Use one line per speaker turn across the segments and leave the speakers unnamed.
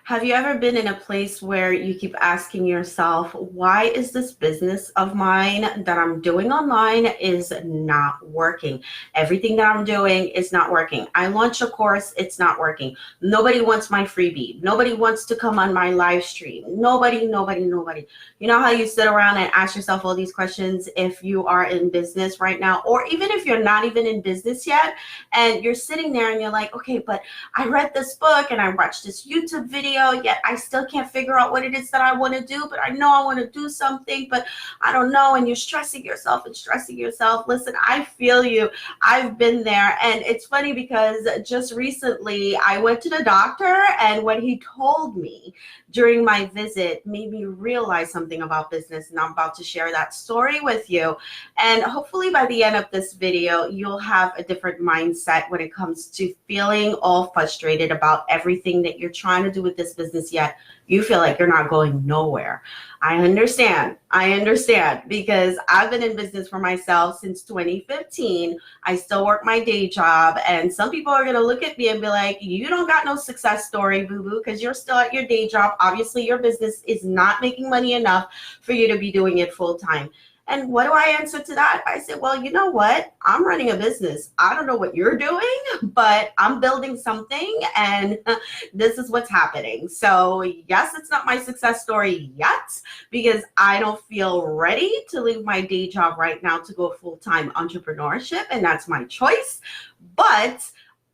Have you ever been in a place where you keep asking yourself, why is this business of mine that I'm doing online is not working? Everything that I'm doing is not working. I launch a course, it's not working. Nobody wants my freebie. Nobody wants to come on my live stream. Nobody. You know how you sit around and ask yourself all these questions if you are in business right now, or even if you're not even in business yet, and you're sitting there and you're like, okay, but I read this book and I watched this YouTube video, yet I still can't figure out what it is that I want to do, but I know I want to do something, but I don't know. And you're stressing yourself and stressing yourself. Listen, I feel you. I've been there. And it's funny because just recently I went to the doctor, and what he told me during my visit made me realize something about business. And I'm about to share that story with you. And hopefully by the end of this video, you'll have a different mindset when it comes to feeling all frustrated about everything that you're trying to do with this business, yet you feel like you're not going nowhere. I understand because I've been in business for myself since 2015. I still work my day job, and some people are going to look at me and be like, you don't got no success story, boo-boo, because you're still at your day job. Obviously, your business is not making money enough for you to be doing it full time. And what do I answer to that? I said, well, you know what? I'm running a business. I don't know what you're doing, but I'm building something, and this is what's happening. So yes, it's not my success story yet because I don't feel ready to leave my day job right now to go full-time entrepreneurship, and that's my choice. But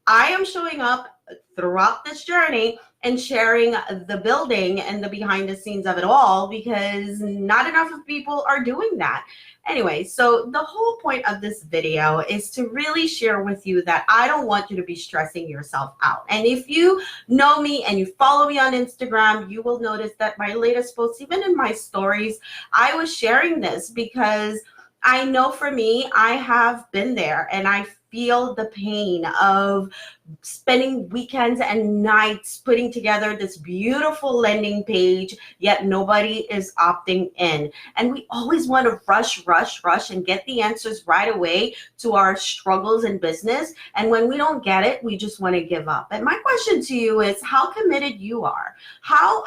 I am showing up throughout this journey and sharing the building and the behind the scenes of it all, because not enough of people are doing that. Anyway, so the whole point of this video is to really share with you that I don't want you to be stressing yourself out. And if you know me and you follow me on Instagram, you will notice that my latest posts, even in my stories, I was sharing this because I know for me, I have been there, and I feel the pain of spending weekends and nights putting together this beautiful landing page, yet nobody is opting in. And we always want to rush, and get the answers right away to our struggles in business. And when we don't get it, we just want to give up. And my question to you is how committed you are. How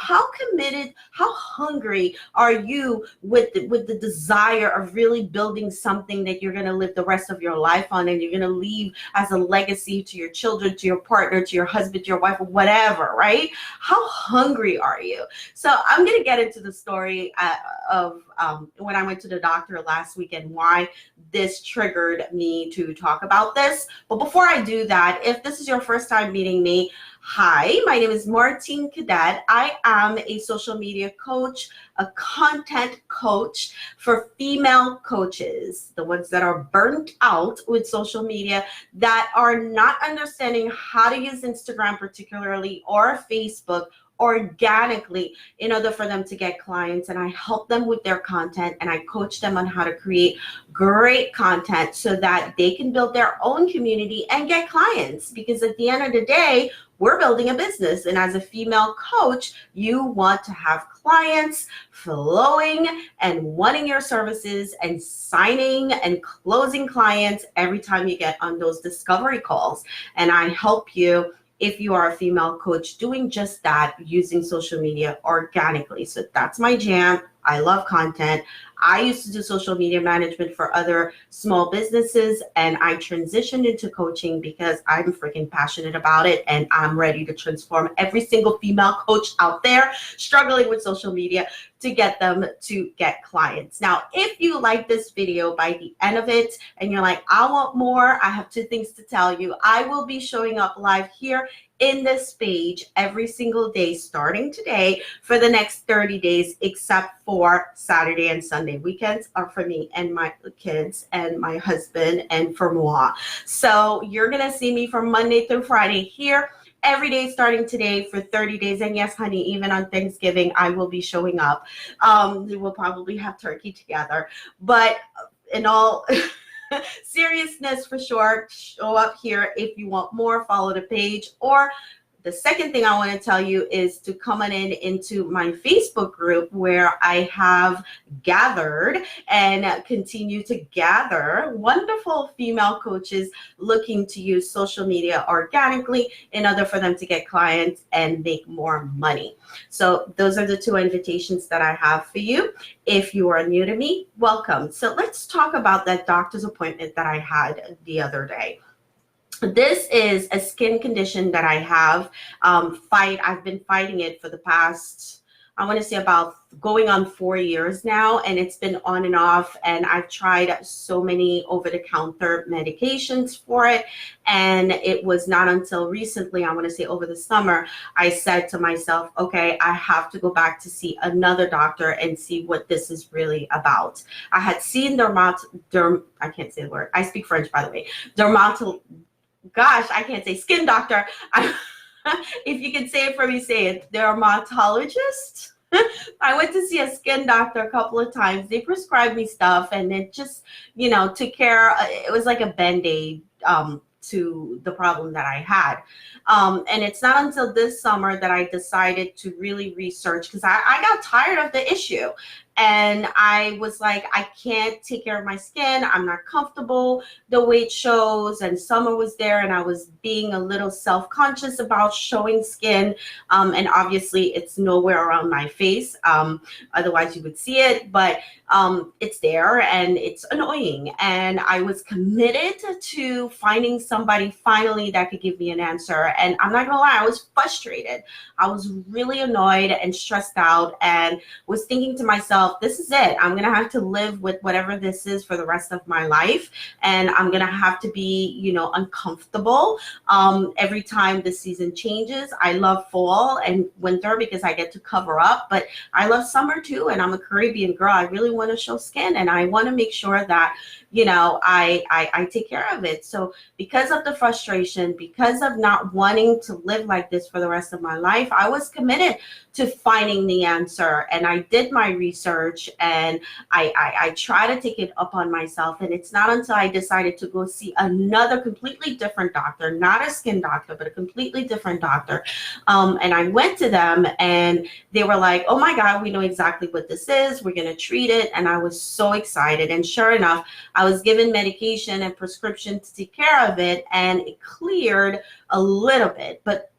committed, how hungry are you with the desire of really building something that you're going to live the rest of your life on, and you're going to leave as a legacy to your children, to your partner, to your husband, to your wife, whatever, right? How hungry are you? So I'm going to get into the story of when I went to the doctor last week and why this triggered me to talk about this. But before I do that, if this is your first time meeting me, hi, my name is Martine Cadet. I am a social media coach, a content coach for female coaches, the ones that are burnt out with social media, that are not understanding how to use Instagram particularly, or Facebook organically in order for them to get clients. And I help them with their content, and I coach them on how to create great content so that they can build their own community and get clients. Because at the end of the day, we're building a business. And as a female coach, you want to have clients flowing and wanting your services and signing and closing clients every time you get on those discovery calls. And I help you, if you are a female coach, doing just that using social media organically. So that's my jam. I love content. I used to do social media management for other small businesses, and I transitioned into coaching because I'm freaking passionate about it, and I'm ready to transform every single female coach out there struggling with social media to get them to get clients. Now, if you like this video by the end of it and you're like, I want more, I have two things to tell you. I will be showing up live here in this page every single day starting today for the next 30 days, except for Saturday and Sunday. Weekends are for me and my kids and my husband and for moi. So you're gonna see me from Monday through Friday here every day starting today for 30 days. And yes, honey, even on Thanksgiving, I will be showing up. We'll probably have turkey together, but in all seriousness, for sure, show up here. If you want more, follow the page, or The second thing I want to tell you is to come on into my Facebook group where I have gathered and continue to gather wonderful female coaches looking to use social media organically in order for them to get clients and make more money. So those are the two invitations that I have for you. If you are new to me, welcome. So let's talk about that doctor's appointment that I had the other day. This is a skin condition that I have. I've been fighting it for the past, I want to say about going on 4 years now, and it's been on and off, and I've tried so many over-the-counter medications for it, and it was not until recently, I want to say over the summer, I said to myself, okay, I have to go back to see another doctor and see what this is really about. I had seen I can't say the word, I speak French, by the way, I can't say skin doctor. If you can say it for me, say it. Dermatologist. I went to see a skin doctor a couple of times. They prescribed me stuff, and it just, took care. It was like a Band-Aid to the problem that I had. And it's not until this summer that I decided to really research, because I got tired of the issue. And I was like, I can't take care of my skin. I'm not comfortable the way it shows. And summer was there, and I was being a little self-conscious about showing skin. And obviously it's nowhere around my face. Otherwise you would see it, but it's there and it's annoying. And I was committed to finding somebody finally that could give me an answer. And I'm not gonna lie, I was frustrated. I was really annoyed and stressed out, and was thinking to myself, this is it. I'm going to have to live with whatever this is for the rest of my life. And I'm going to have to be, uncomfortable every time the season changes. I love fall and winter because I get to cover up, but I love summer too. And I'm a Caribbean girl. I really want to show skin, and I want to make sure that, I take care of it. So because of the frustration, because of not wanting to live like this for the rest of my life, I was committed to finding the answer. And I did my research, and I try to take it upon myself. And it's not until I decided to go see another completely different doctor, not a skin doctor, but a completely different doctor. And I went to them, and they were like, oh my God, we know exactly what this is. We're going to treat it. And I was so excited. And sure enough, I was given medication and prescription to take care of it, and it cleared a little bit, but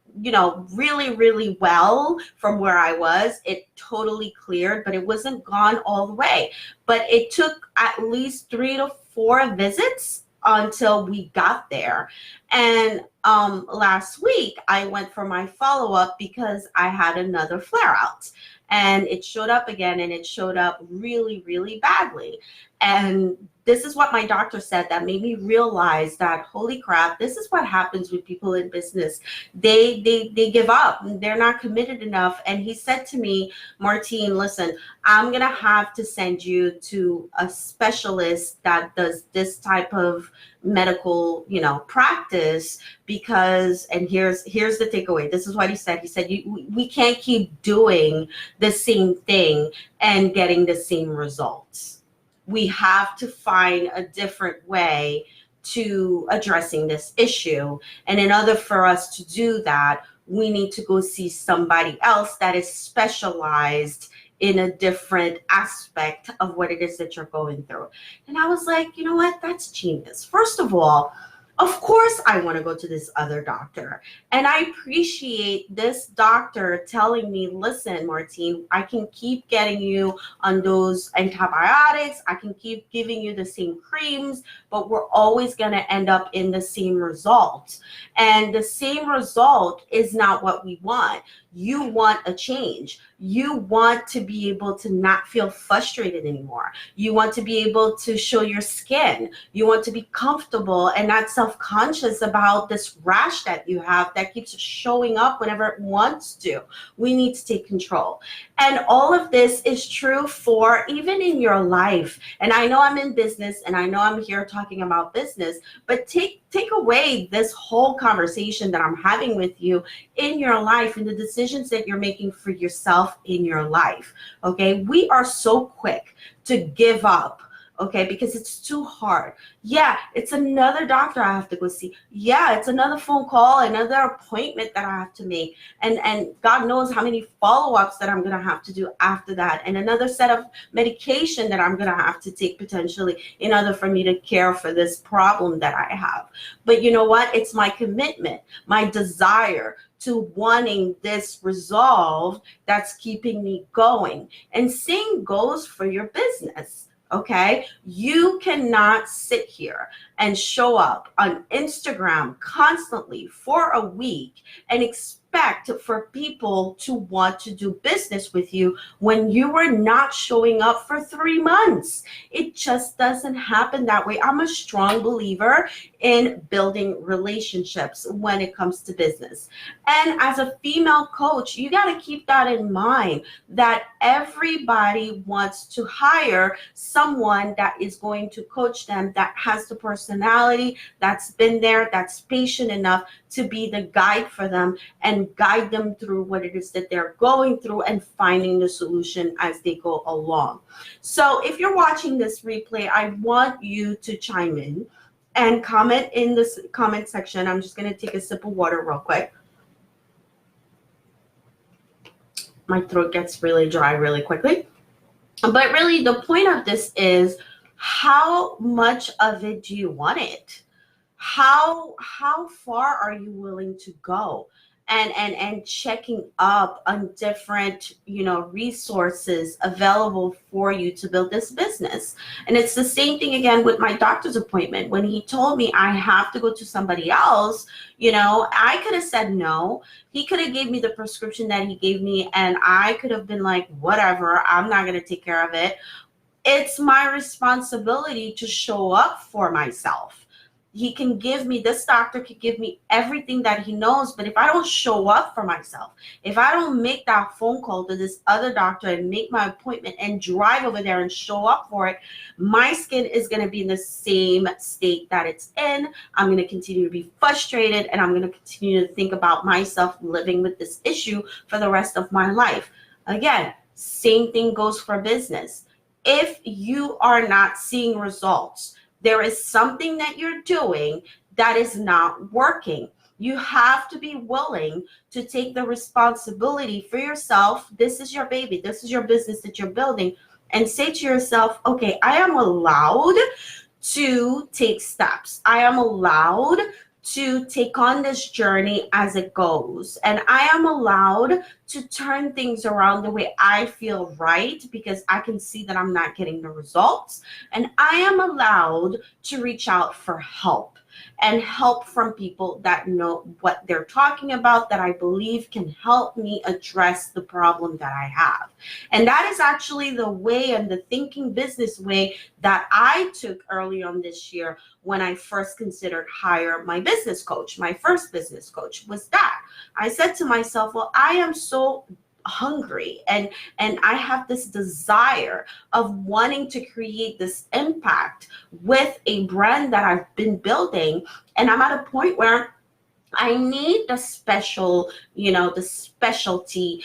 really, really well from where I was. It totally cleared, but it wasn't gone all the way. But it took at least 3 to 4 visits until we got there. And last week I went for my follow-up because I had another flare out, and it showed up again, and it showed up really, really badly. And this is what my doctor said that made me realize that, holy crap, this is what happens with people in business. They give up. They're not committed enough. And he said to me, Martine, listen, I'm going to have to send you to a specialist that does this type of medical, practice, because, and here's the takeaway. This is what he said. He said, we can't keep doing the same thing and getting the same results. We have to find a different way to addressing this issue. And in order for us to do that, we need to go see somebody else that is specialized in a different aspect of what it is that you're going through. And I was like, you know what? That's genius. First of all, of course I want to go to this other doctor. And I appreciate this doctor telling me, listen, Martine, I can keep getting you on those antibiotics. I can keep giving you the same creams, but we're always going to end up in the same result. And the same result is not what we want. You want a change. You want to be able to not feel frustrated anymore. You want to be able to show your skin. You want to be comfortable and not self-conscious about this rash that you have that keeps showing up whenever it wants to. We need to take control. And all of this is true for even in your life. And I know I'm in business, and I know I'm here talking about business, but take away this whole conversation that I'm having with you in your life and the decisions that you're making for yourself in your life. Okay, we are so quick to give up okay, because it's too hard. Yeah, it's another doctor I have to go see. Yeah, it's another phone call, another appointment that I have to make. And God knows how many follow-ups that I'm going to have to do after that. And another set of medication that I'm going to have to take potentially in order for me to care for this problem that I have. But you know what? It's my commitment, my desire to wanting this resolved that's keeping me going. And same goes for your business. Okay, you cannot sit here and show up on Instagram constantly for a week and expect for people to want to do business with you when you are not showing up for 3 months. It just doesn't happen that way. I'm a strong believer in building relationships when it comes to business. And as a female coach, you got to keep that in mind, that everybody wants to hire someone that is going to coach them, that has the personality, that's been there, that's patient enough to be the guide for them and guide them through what it is that they're going through and finding the solution as they go along. So if you're watching this replay, I want you to chime in and comment in this comment section. I'm just going to take a sip of water real quick. My throat gets really dry really quickly. But really, the point of this is, how much of it do you want it? How far are you willing to go? And checking up on different, resources available for you to build this business. And it's the same thing again with my doctor's appointment. When he told me I have to go to somebody else, I could have said no. He could have gave me the prescription that he gave me, and I could have been like, whatever, I'm not going to take care of it. It's my responsibility to show up for myself. This doctor could give me everything that he knows, but if I don't show up for myself, if I don't make that phone call to this other doctor and make my appointment and drive over there and show up for it, my skin is going to be in the same state that it's in. I'm going to continue to be frustrated, and I'm going to continue to think about myself living with this issue for the rest of my life. Again, same thing goes for business. If you are not seeing results, there is something that you're doing that is not working. You have to be willing to take the responsibility for yourself. This is your baby. This is your business that you're building. And say to yourself, okay, I am allowed to take steps. I am allowed to take on this journey as it goes. And I am allowed to turn things around the way I feel right, because I can see that I'm not getting the results. And I am allowed to reach out for help, and help from people that know what they're talking about, that I believe can help me address the problem that I have. And that is actually the way, and the thinking business way, that I took early on this year when I first considered hire my business coach. My first business coach was that. I said to myself, well, I am so hungry and I have this desire of wanting to create this impact with a brand that I've been building, and I'm at a point where I need the special, the specialty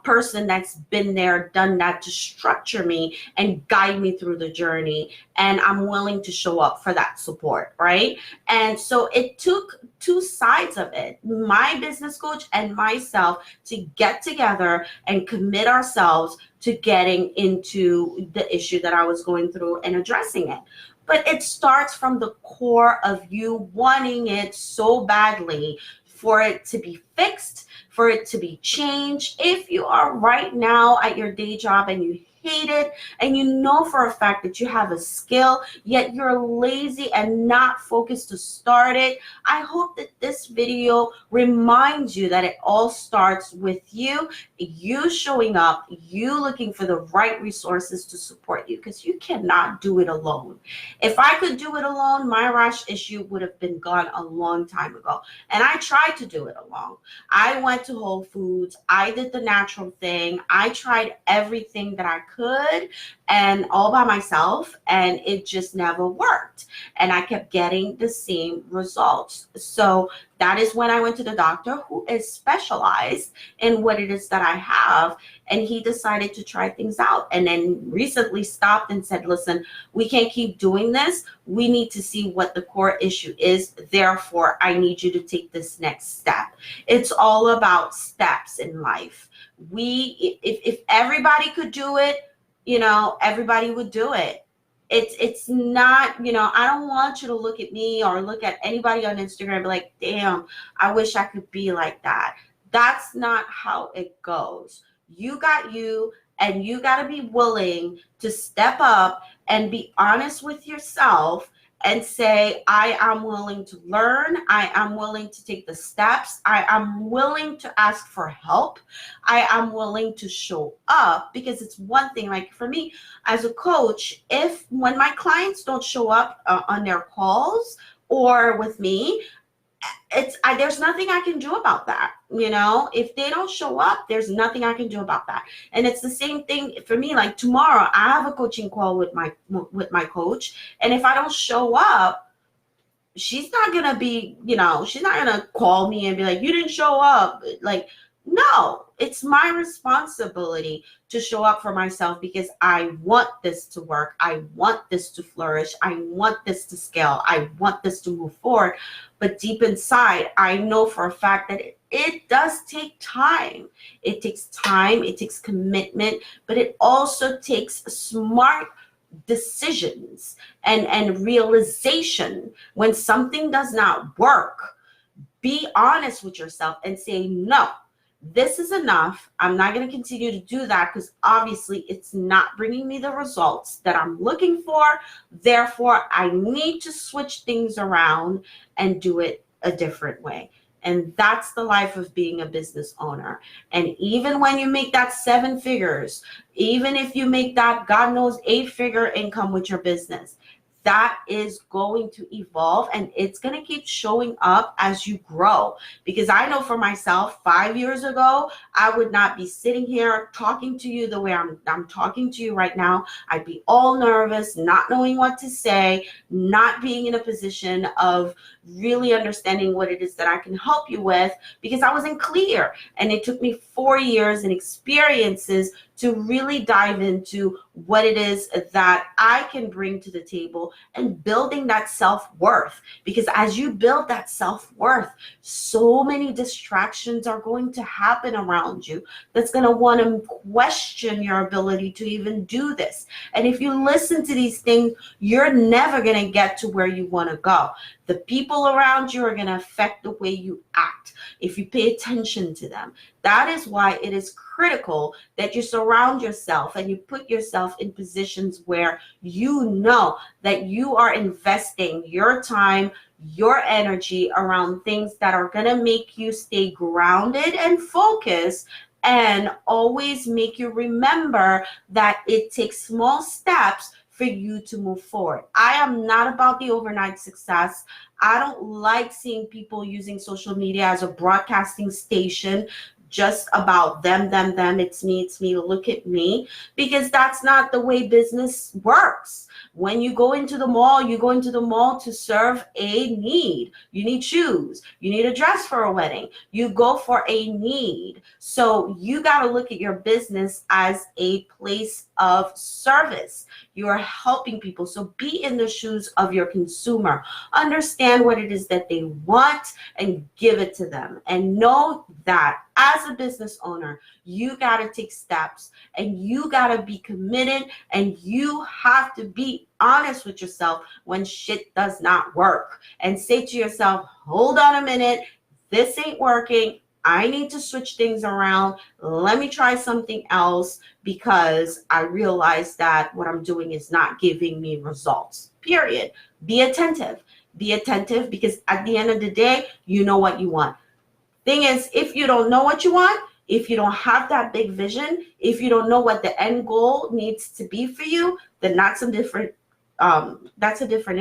person that's been there, done that, to structure me and guide me through the journey. And I'm willing to show up for that support, right? And so it took two sides of it, my business coach and myself, to get together and commit ourselves to getting into the issue that I was going through and addressing it. But it starts from the core of you wanting it so badly for it to be fixed, for it to be changed. If you are right now at your day job and you hate it, and you know for a fact that you have a skill, yet you're lazy and not focused to start it, I hope that this video reminds you that it all starts with you showing up, you looking for the right resources to support you, because you cannot do it alone. If I could do it alone, my rash issue would have been gone a long time ago. And I tried to do it alone. I went to Whole Foods. I did the natural thing. I tried everything that I could, and all by myself, and it just never worked. And I kept getting the same results. So That is when I went to the doctor who is specialized in what it is that I have. And he decided to try things out and then recently stopped and said, listen, we can't keep doing this. We need to see what the core issue is. Therefore, I need you to take this next step. It's all about steps in life. If everybody could do it, everybody would do it. It's not, I don't want you to look at me or look at anybody on Instagram and be like, damn, I wish I could be like that. That's not how it goes. You got you, and you got to be willing to step up and be honest with yourself and say, I am willing to learn. I am willing to take the steps. I am willing to ask for help. I am willing to show up, because it's one thing, like for me as a coach, when my clients don't show up on their calls or with me, there's nothing I can do about that. If they don't show up, there's nothing I can do about that. And it's the same thing for me. Like tomorrow, I have a coaching call with my coach, and if I don't show up, she's not gonna be, she's not gonna call me and be like, you didn't show up. Like, no, it's my responsibility to show up for myself, because I want this to work. I want this to flourish. I want this to scale. I want this to move forward. But deep inside, I know for a fact that it does take time. It takes time. It takes commitment, but it also takes smart decisions and realization. When something does not work, be honest with yourself and say, no, this is enough. I'm not going to continue to do that, because obviously it's not bringing me the results that I'm looking for. Therefore, I need to switch things around and do it a different way. And that's the life of being a business owner. And even when you make that 7 figures, even if you make that, God knows, 8-figure income with your business, that is going to evolve, and it's going to keep showing up as you grow. Because I know for myself, 5 years ago, I would not be sitting here talking to you the way I'm talking to you right now. I'd be all nervous, not knowing what to say, not being in a position of really understanding what it is that I can help you with, because I wasn't clear. And it took me 4 years and experiences to really dive into what it is that I can bring to the table, and building that self-worth. Because as you build that self-worth, so many distractions are going to happen around you that's going to want to question your ability to even do this. And if you listen to these things, you're never going to get to where you want to go. The people around you are going to affect the way you act if you pay attention to them. That is why it is critical that you surround yourself and you put yourself in positions where you know that you are investing your time, your energy around things that are going to make you stay grounded and focused, and always make you remember that it takes small steps for you to move forward. I am not about the overnight success. I don't like seeing people using social media as a broadcasting station, just about them, it's me, look at me, because that's not the way business works. When you go into the mall, to serve a need. You need shoes. You need a dress for a wedding. You go for a need. So you got to look at your business as a place of service. You are helping people. So be in the shoes of your consumer. Understand what it is that they want and give it to them. And know that as a business owner, you got to take steps, and you got to be committed, and you have to be honest with yourself when shit does not work, and say to yourself, hold on a minute, this ain't working. I need to switch things around. Let me try something else, because I realize that what I'm doing is not giving me results. Period. Be attentive. Be attentive, because at the end of the day, you know what you want. Thing is, if you don't know what you want, if you don't have that big vision, if you don't know what the end goal needs to be for you, then that's a different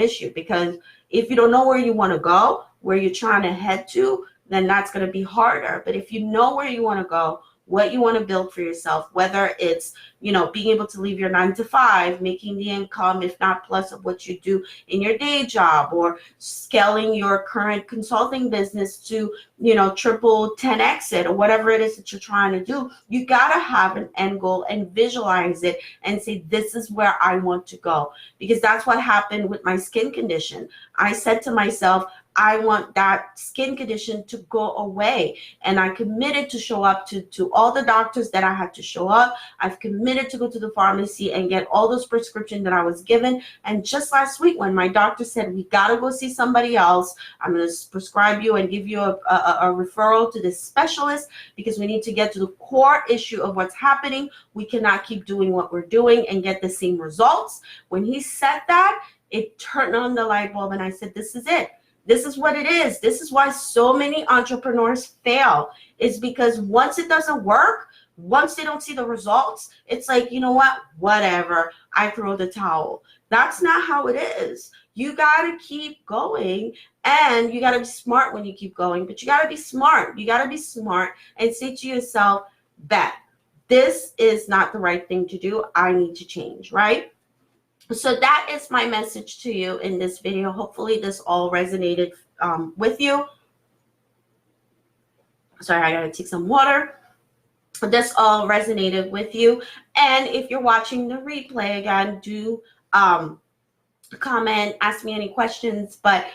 issue. Because if you don't know where you want to go, where you're trying to head to, then that's going to be harder. But if you know where you want to go, what you want to build for yourself, whether it's, being able to leave your 9 to 5, making the income, if not plus of what you do in your day job, or scaling your current consulting business to, triple 10x it, or whatever it is that you're trying to do. You got to have an end goal and visualize it and say, this is where I want to go. Because that's what happened with my skin condition. I said to myself, I want that skin condition to go away. And I committed to show up to all the doctors that I had to show up. I've committed to go to the pharmacy and get all those prescriptions that I was given. And just last week, when my doctor said, we got to go see somebody else, I'm going to prescribe you and give you a referral to this specialist, because we need to get to the core issue of what's happening. We cannot keep doing what we're doing and get the same results. When he said that, it turned on the light bulb, and I said, this is it. This is what it is. This is why so many entrepreneurs fail. It's because once it doesn't work, once they don't see the results, it's like, you know what? Whatever. I throw the towel. That's not how it is. You got to keep going, and you got to be smart when you keep going, but you got to be smart. You got to be smart and say to yourself, bet this is not the right thing to do. I need to change, right? So that is my message to you in this video. Hopefully this all resonated with you. Sorry, I gotta take some water. This all resonated with you. And if you're watching the replay, again, do comment, ask me any questions. But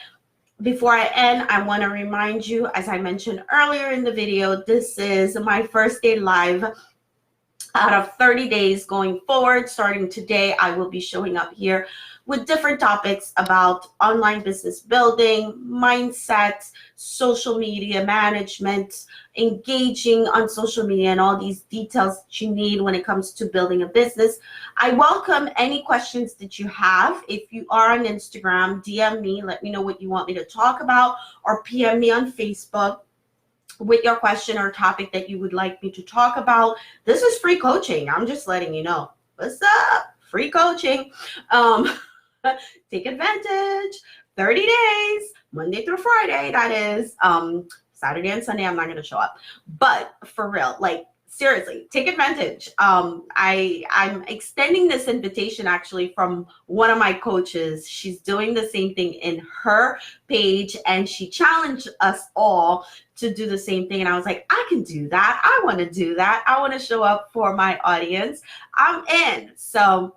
before I end, I want to remind you, as I mentioned earlier in the video, this is my first day live out of 30 days going forward. Starting today, I will be showing up here with different topics about online business building, mindset, social media management, engaging on social media, and all these details that you need when it comes to building a business. I welcome any questions that you have. If you are on Instagram, DM me, let me know what you want me to talk about, or PM me on Facebook with your question or topic that you would like me to talk about. This is free coaching. I'm just letting you know. What's up? Free coaching. Take advantage. 30 days, Monday through Friday, that is. Saturday and Sunday, I'm not going to show up. But for real, like, seriously, take advantage. I'm extending this invitation actually from one of my coaches. She's doing the same thing in her page, and she challenged us all to do the same thing. And I was like, I can do that. I want to do that. I want to show up for my audience. I'm in. So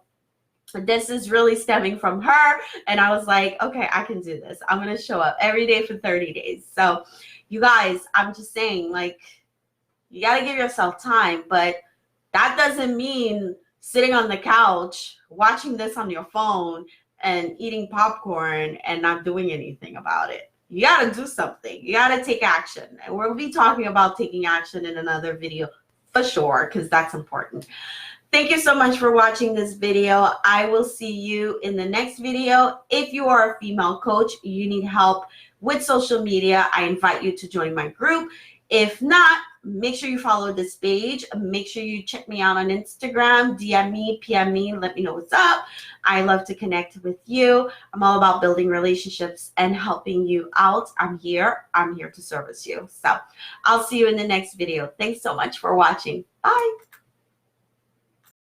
this is really stemming from her. And I was like, okay, I can do this. I'm going to show up every day for 30 days. So you guys, I'm just saying, like, you got to give yourself time, but that doesn't mean sitting on the couch, watching this on your phone and eating popcorn and not doing anything about it. You got to do something. You got to take action. And we'll be talking about taking action in another video for sure, because that's important. Thank you so much for watching this video. I will see you in the next video. If you are a female coach, you need help with social media, I invite you to join my group. If not, make sure you follow this page. Make sure you check me out on Instagram, DM me, PM me, let me know what's up. I love to connect with you. I'm all about building relationships and helping you out. I'm here to service you. So I'll see you in the next video. Thanks so much for watching. Bye.